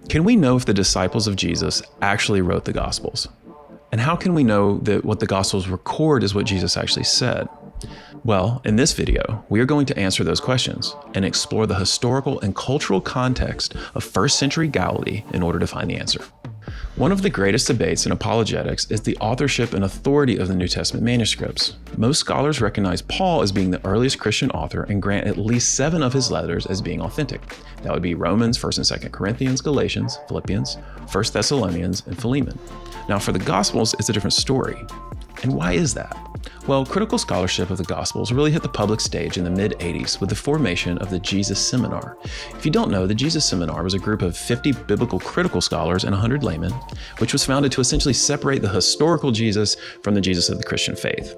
Can we know if the disciples of Jesus actually wrote the Gospels? And how can we know that what the Gospels record is what Jesus actually said? Well, in this video, we are going to answer those questions and explore the historical and cultural context of first century Galilee in order to find the answer. One of the greatest debates in apologetics is the authorship and authority of the New Testament manuscripts. Most scholars recognize Paul as being the earliest Christian author and grant at least 7 of his letters as being authentic. That would be Romans, 1st and 2nd Corinthians, Galatians, Philippians, 1st Thessalonians, and Philemon. Now for the Gospels, it's a different story. And why is that? Well, critical scholarship of the Gospels really hit the public stage in the mid-'80s with the formation of the Jesus Seminar. If you don't know, the Jesus Seminar was a group of 50 biblical critical scholars and 100 laymen, which was founded to essentially separate the historical Jesus from the Jesus of the Christian faith.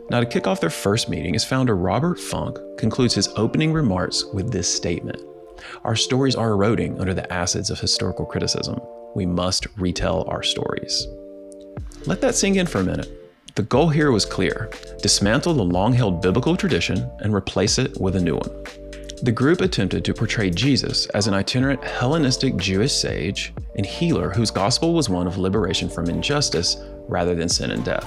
Now, to kick off their first meeting, his founder Robert Funk concludes his opening remarks with this statement: "Our stories are eroding under the acids of historical criticism. We must retell our stories." Let that sink in for a minute. The goal here was clear: dismantle the long-held biblical tradition and replace it with a new one. The group attempted to portray Jesus as an itinerant Hellenistic Jewish sage and healer whose gospel was one of liberation from injustice rather than sin and death.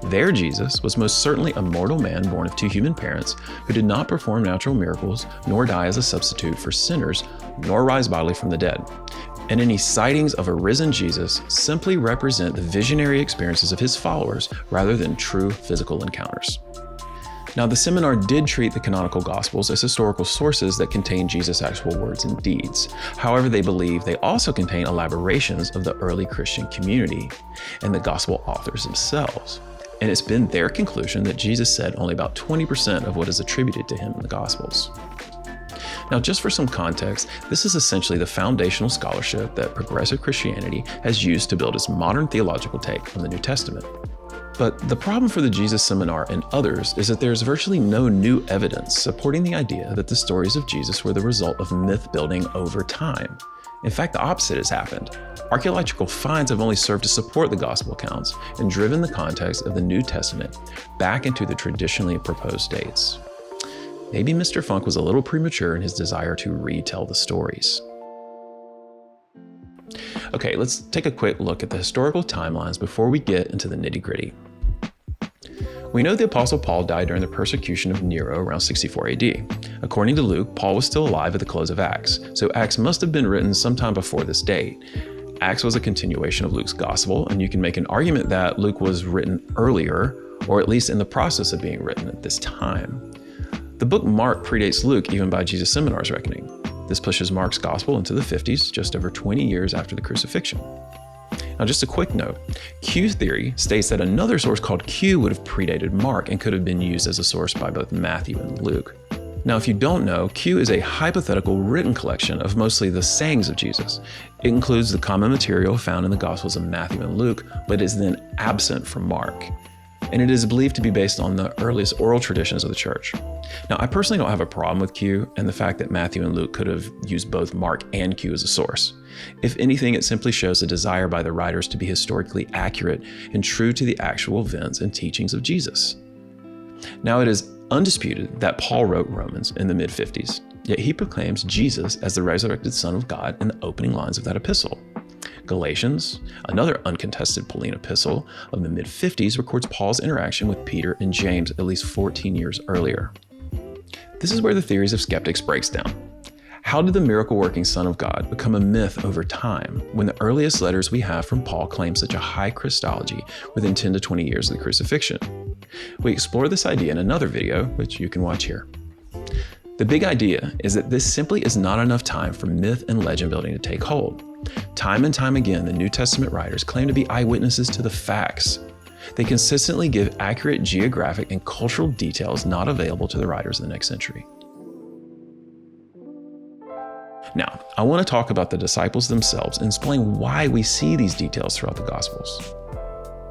Their Jesus was most certainly a mortal man born of 2 human parents who did not perform natural miracles, nor die as a substitute for sinners, nor rise bodily from the dead. And any sightings of a risen Jesus simply represent the visionary experiences of his followers rather than true physical encounters. Now, the seminar did treat the canonical Gospels as historical sources that contain Jesus' actual words and deeds. However, they believe they also contain elaborations of the early Christian community and the Gospel authors themselves. And it's been their conclusion that Jesus said only about 20% of what is attributed to him in the Gospels. Now, just for some context, this is essentially the foundational scholarship that progressive Christianity has used to build its modern theological take on the New Testament. But the problem for the Jesus Seminar and others is that there's virtually no new evidence supporting the idea that the stories of Jesus were the result of myth building over time. In fact, the opposite has happened. Archaeological finds have only served to support the gospel accounts and driven the context of the New Testament back into the traditionally proposed dates. Maybe Mr. Funk was a little premature in his desire to retell the stories. Okay, let's take a quick look at the historical timelines before we get into the nitty-gritty. We know the Apostle Paul died during the persecution of Nero around 64 AD. According to Luke, Paul was still alive at the close of Acts, so Acts must have been written sometime before this date. Acts was a continuation of Luke's gospel, and you can make an argument that Luke was written earlier, or at least in the process of being written at this time. The book Mark predates Luke even by Jesus Seminar's reckoning. This pushes Mark's gospel into the 50s, just over 20 years after the crucifixion. Now, just a quick note, Q theory states that another source called Q would have predated Mark and could have been used as a source by both Matthew and Luke. Now, if you don't know, Q is a hypothetical written collection of mostly the sayings of Jesus. It includes the common material found in the Gospels of Matthew and Luke, but is then absent from Mark. And it is believed to be based on the earliest oral traditions of the church. Now, I personally don't have a problem with Q and the fact that Matthew and Luke could have used both Mark and Q as a source. If anything, it simply shows a desire by the writers to be historically accurate and true to the actual events and teachings of Jesus. Now, it is undisputed that Paul wrote Romans in the mid-50s, yet he proclaims Jesus as the resurrected Son of God in the opening lines of that epistle. Galatians, another uncontested Pauline epistle of the mid-50s, records Paul's interaction with Peter and James at least 14 years earlier. This is where the theories of skeptics breaks down. How did the miracle-working Son of God become a myth over time when the earliest letters we have from Paul claim such a high Christology within 10 to 20 years of the crucifixion? We explore this idea in another video, which you can watch here. The big idea is that this simply is not enough time for myth and legend building to take hold. Time and time again, the New Testament writers claim to be eyewitnesses to the facts. They consistently give accurate geographic and cultural details not available to the writers of the next century. Now, I want to talk about the disciples themselves and explain why we see these details throughout the Gospels.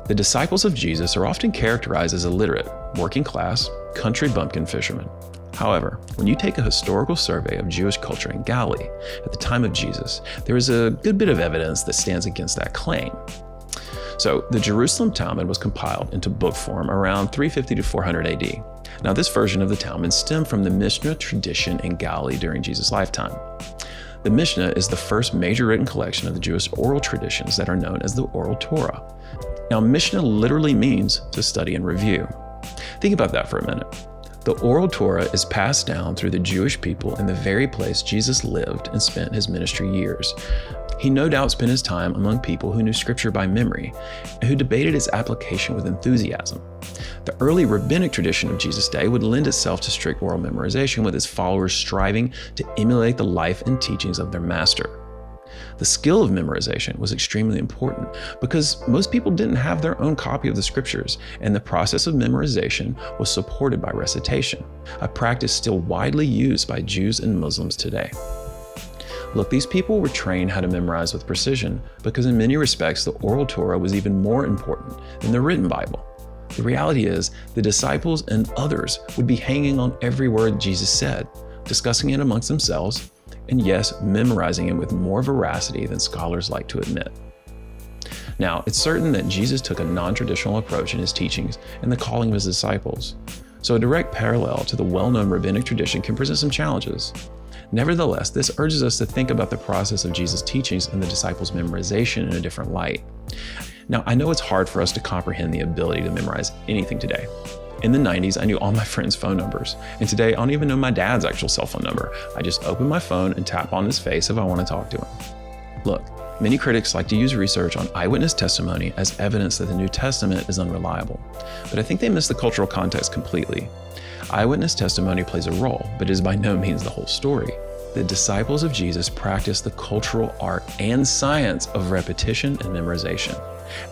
The disciples of Jesus are often characterized as illiterate, working class, country bumpkin fishermen. However, when you take a historical survey of Jewish culture in Galilee at the time of Jesus, there is a good bit of evidence that stands against that claim. So, the Jerusalem Talmud was compiled into book form around 350 to 400 AD. Now, this version of the Talmud stemmed from the Mishnah tradition in Galilee during Jesus' lifetime. The Mishnah is the first major written collection of the Jewish oral traditions that are known as the Oral Torah. Now, Mishnah literally means to study and review. Think about that for a minute. The Oral Torah is passed down through the Jewish people in the very place Jesus lived and spent his ministry years. He no doubt spent his time among people who knew Scripture by memory and who debated its application with enthusiasm. The early rabbinic tradition of Jesus' day would lend itself to strict oral memorization, with its followers striving to emulate the life and teachings of their master. The skill of memorization was extremely important because most people didn't have their own copy of the Scriptures, and the process of memorization was supported by recitation, a practice still widely used by Jews and Muslims today. Look, these people were trained how to memorize with precision because in many respects the Oral Torah was even more important than the written Bible. The reality is, the disciples and others would be hanging on every word Jesus said, discussing it amongst themselves, and yes, memorizing it with more veracity than scholars like to admit. Now, it's certain that Jesus took a non-traditional approach in his teachings and the calling of his disciples, so a direct parallel to the well-known rabbinic tradition can present some challenges. Nevertheless, this urges us to think about the process of Jesus' teachings and the disciples' memorization in a different light. Now, I know it's hard for us to comprehend the ability to memorize anything today. In the 90s, I knew all my friends' phone numbers, and today I don't even know my dad's actual cell phone number. I just open my phone and tap on his face if I want to talk to him. Look, many critics like to use research on eyewitness testimony as evidence that the New Testament is unreliable, but I think they miss the cultural context completely. Eyewitness testimony plays a role, but is by no means the whole story. The disciples of Jesus practiced the cultural art and science of repetition and memorization,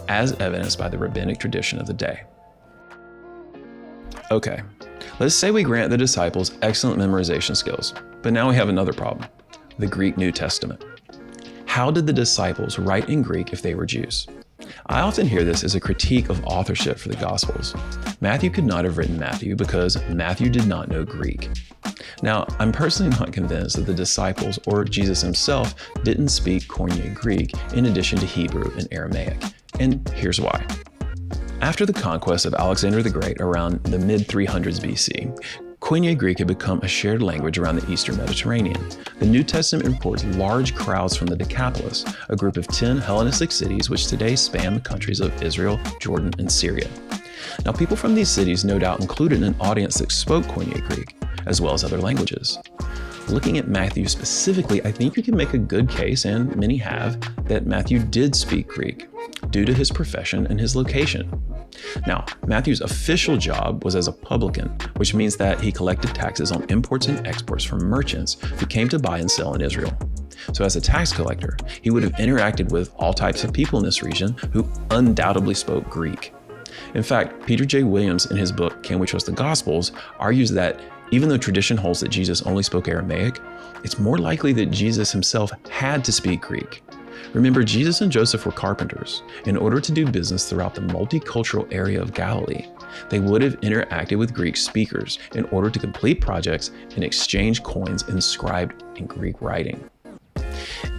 as evidenced by the rabbinic tradition of the day. Okay, let's say we grant the disciples excellent memorization skills, but now we have another problem: the Greek New Testament. How did the disciples write in Greek if they were Jews? I often hear this as a critique of authorship for the Gospels. Matthew could not have written Matthew because Matthew did not know Greek. Now, I'm personally not convinced that the disciples or Jesus himself didn't speak Koine Greek in addition to Hebrew and Aramaic, and here's why. After the conquest of Alexander the Great around the mid-300s BC, Koine Greek had become a shared language around the Eastern Mediterranean. The New Testament reports large crowds from the Decapolis, a group of 10 Hellenistic cities which today span the countries of Israel, Jordan, and Syria. Now, people from these cities no doubt included an audience that spoke Koine Greek, as well as other languages. Looking at Matthew specifically, I think you can make a good case, and many have, that Matthew did speak Greek, due to his profession and his location. Now, Matthew's official job was as a publican, which means that he collected taxes on imports and exports from merchants who came to buy and sell in Israel. So as a tax collector, he would have interacted with all types of people in this region who undoubtedly spoke Greek. In fact, Peter J. Williams, in his book, Can We Trust the Gospels, argues that even though tradition holds that Jesus only spoke Aramaic, it's more likely that Jesus himself had to speak Greek. Remember, Jesus and Joseph were carpenters. In order to do business throughout the multicultural area of Galilee, they would have interacted with Greek speakers in order to complete projects and exchange coins inscribed in Greek writing.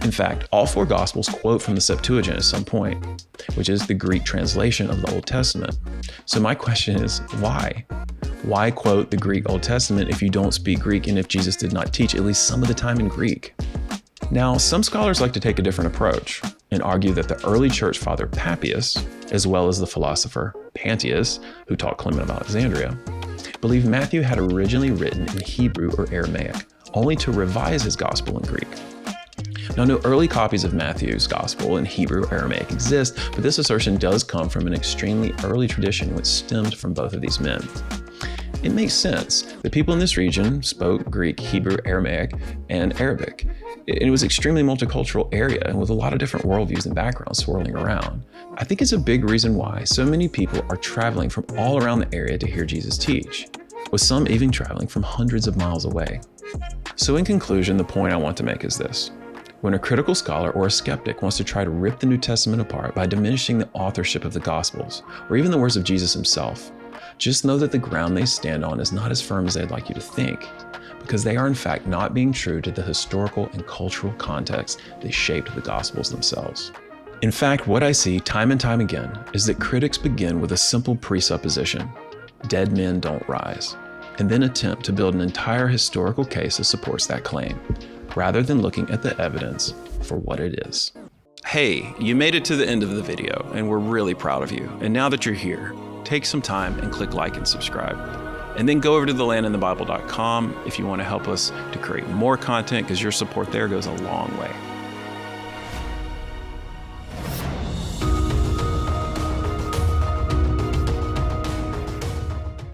In fact, all four Gospels quote from the Septuagint at some point, which is the Greek translation of the Old Testament. So my question is, why? Why quote the Greek Old Testament if you don't speak Greek and if Jesus did not teach at least some of the time in Greek? Now, some scholars like to take a different approach and argue that the early church father Papias, as well as the philosopher Pantaeus, who taught Clement of Alexandria, believe Matthew had originally written in Hebrew or Aramaic, only to revise his gospel in Greek. Now, no early copies of Matthew's gospel in Hebrew or Aramaic exist, but this assertion does come from an extremely early tradition which stemmed from both of these men. It makes sense. The people in this region spoke Greek, Hebrew, Aramaic, and Arabic. It was an extremely multicultural area and with a lot of different worldviews and backgrounds swirling around. I think it's a big reason why so many people are traveling from all around the area to hear Jesus teach, with some even traveling from hundreds of miles away. So in conclusion, the point I want to make is this. When a critical scholar or a skeptic wants to try to rip the New Testament apart by diminishing the authorship of the Gospels, or even the words of Jesus himself, just know that the ground they stand on is not as firm as they'd like you to think, because they are in fact not being true to the historical and cultural context they shaped the Gospels themselves. In fact, what I see time and time again is that critics begin with a simple presupposition: dead men don't rise, and then attempt to build an entire historical case that supports that claim. rather than looking at the evidence for what it is. Hey, you made it to the end of the video, and we're really proud of you. And now that you're here, take some time and click like and subscribe. And then go over to thelandinthebible.com if you want to help us to create more content, because your support there goes a long way.